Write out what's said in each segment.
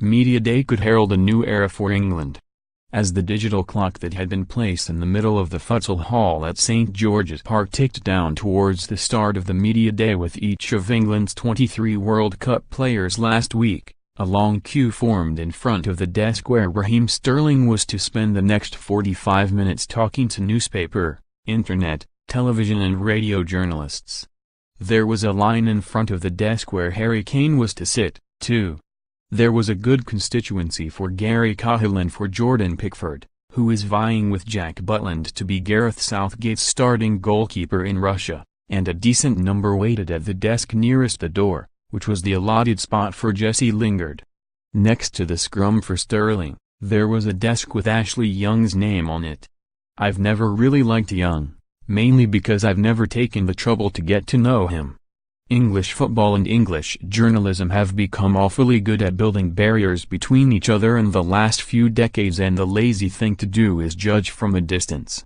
Media Day could herald a new era for England. As the digital clock that had been placed in the middle of the futsal hall at St George's Park ticked down towards the start of the Media Day with each of England's 23 World Cup players last week, a long queue formed in front of the desk where Raheem Sterling was to spend the next 45 minutes talking to newspaper, internet, television and radio journalists. There was a line in front of the desk where Harry Kane was to sit, too. There was a good constituency for Gary Cahill and for Jordan Pickford, who is vying with Jack Butland to be Gareth Southgate's starting goalkeeper in Russia, and a decent number waited at the desk nearest the door, which was the allotted spot for Jesse Lingard. Next to the scrum for Sterling, there was a desk with Ashley Young's name on it. I've never really liked Young, mainly because I've never taken the trouble to get to know him. English football and English journalism have become awfully good at building barriers between each other in the last few decades, and the lazy thing to do is judge from a distance.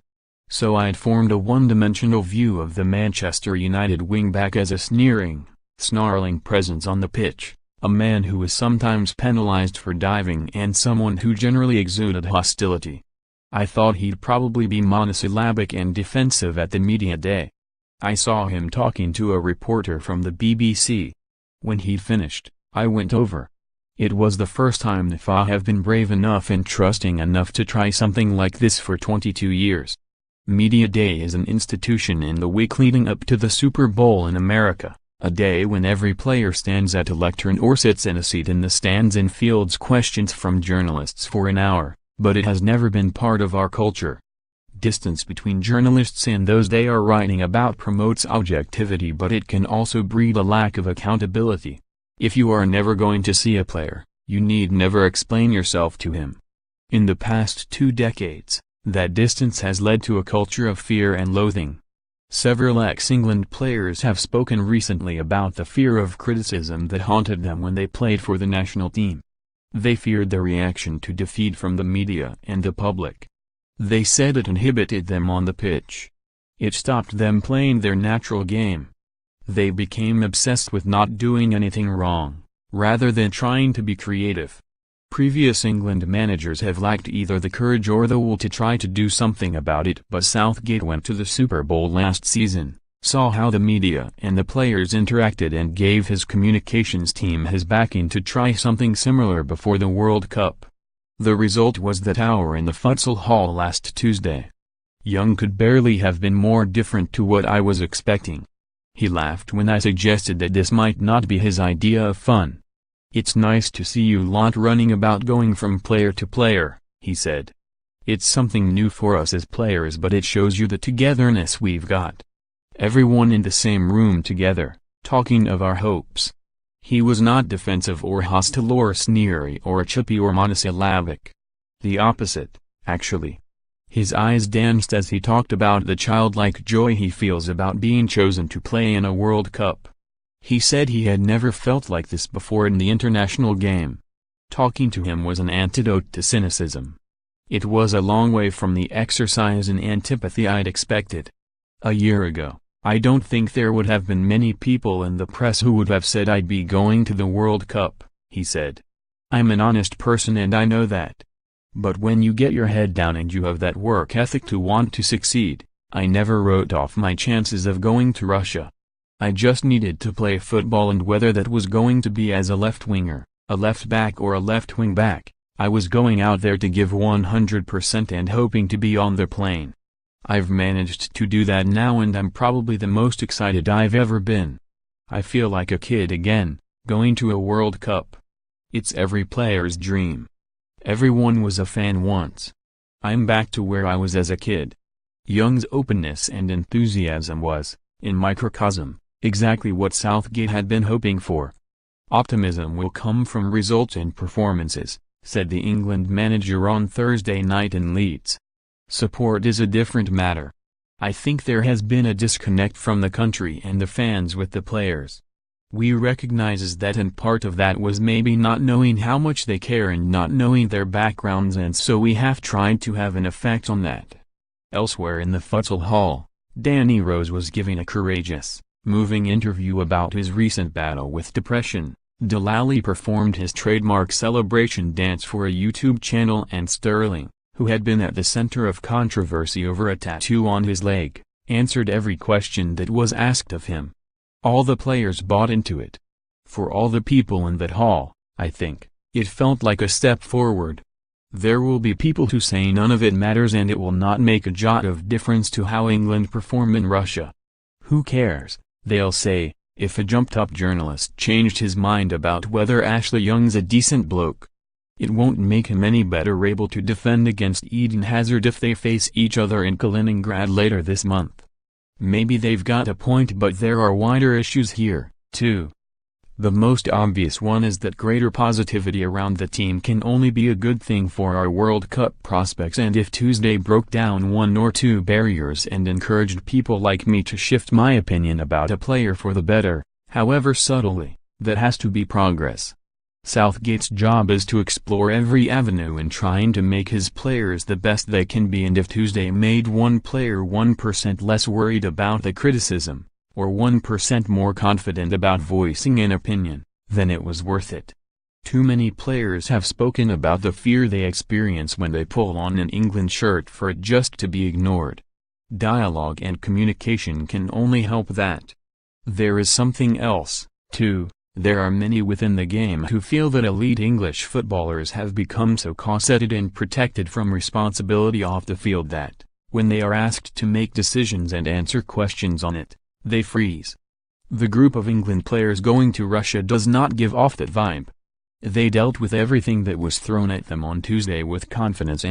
So I'd formed a one-dimensional view of the Manchester United wing-back as a sneering, snarling presence on the pitch, a man who was sometimes penalized for diving and someone who generally exuded hostility. I thought he'd probably be monosyllabic and defensive at the Media Day. I saw him talking to a reporter from the BBC. When he'd finished, I went over. It was the first time that I have been brave enough and trusting enough to try something like this for 22 years. Media Day is an institution in the week leading up to the Super Bowl in America, a day when every player stands at a lectern or sits in a seat in the stands and fields questions from journalists for an hour, but it has never been part of our culture. Distance between journalists and those they are writing about promotes objectivity, but it can also breed a lack of accountability. If you are never going to see a player, you need never explain yourself to him. In the past 2 decades, that distance has led to a culture of fear and loathing. Several ex-England players have spoken recently about the fear of criticism that haunted them when they played for the national team. They feared the reaction to defeat from the media and the public. They said it inhibited them on the pitch. It stopped them playing their natural game. They became obsessed with not doing anything wrong, rather than trying to be creative. Previous England managers have lacked either the courage or the will to try to do something about it, but Southgate went to the Super Bowl last season, saw how the media and the players interacted and gave his communications team his backing to try something similar before the World Cup. The result was that hour in the futsal hall last Tuesday. Young could barely have been more different to what I was expecting. He laughed when I suggested that this might not be his idea of fun. "It's nice to see you lot running about going from player to player," he said. "It's something new for us as players, but it shows you the togetherness we've got. Everyone in the same room together, talking of our hopes." He was not defensive or hostile or sneery or chippy or monosyllabic. The opposite, actually. His eyes danced as he talked about the childlike joy he feels about being chosen to play in a World Cup. He said he had never felt like this before in the international game. Talking to him was an antidote to cynicism. It was a long way from the exercise in antipathy I'd expected. A year ago, I don't think there would have been many people in the press who would have said I'd be going to the World Cup, he said. I'm an honest person and I know that. But when you get your head down and you have that work ethic to want to succeed, I never wrote off my chances of going to Russia. I just needed to play football, and whether that was going to be as a left winger, a left back or a left wing back, I was going out there to give 100% and hoping to be on the plane. I've managed to do that now and I'm probably the most excited I've ever been. I feel like a kid again, going to a World Cup. It's every player's dream. Everyone was a fan once. I'm back to where I was as a kid. Young's openness and enthusiasm was, in microcosm, exactly what Southgate had been hoping for. Optimism will come from results and performances, said the England manager on Thursday night in Leeds. Support is a different matter. I think there has been a disconnect from the country and the fans with the players. We recognizes that, and part of that was maybe not knowing how much they care and not knowing their backgrounds, and so we have tried to have an effect on that. Elsewhere in the futsal hall, Danny Rose was giving a courageous, moving interview about his recent battle with depression, Delali performed his trademark celebration dance for a YouTube channel, and Sterling, who had been at the center of controversy over a tattoo on his leg, answered every question that was asked of him. All the players bought into it. For all the people in that hall, I think, it felt like a step forward. There will be people who say none of it matters and it will not make a jot of difference to how England perform in Russia. Who cares, they'll say, if a jumped-up journalist changed his mind about whether Ashley Young's a decent bloke. It won't make him any better able to defend against Eden Hazard if they face each other in Kaliningrad later this month. Maybe they've got a point, but there are wider issues here, too. The most obvious one is that greater positivity around the team can only be a good thing for our World Cup prospects, and if Tuesday broke down one or two barriers and encouraged people like me to shift my opinion about a player for the better, however subtly, that has to be progress. Southgate's job is to explore every avenue in trying to make his players the best they can be, and if Tuesday made one player 1% less worried about the criticism, or 1% more confident about voicing an opinion, then it was worth it. Too many players have spoken about the fear they experience when they pull on an England shirt for it just to be ignored. Dialogue and communication can only help that. There is something else, too. There are many within the game who feel that elite English footballers have become so corseted and protected from responsibility off the field that, when they are asked to make decisions and answer questions on it, they freeze. The group of England players going to Russia does not give off that vibe. They dealt with everything that was thrown at them on Tuesday with confidence and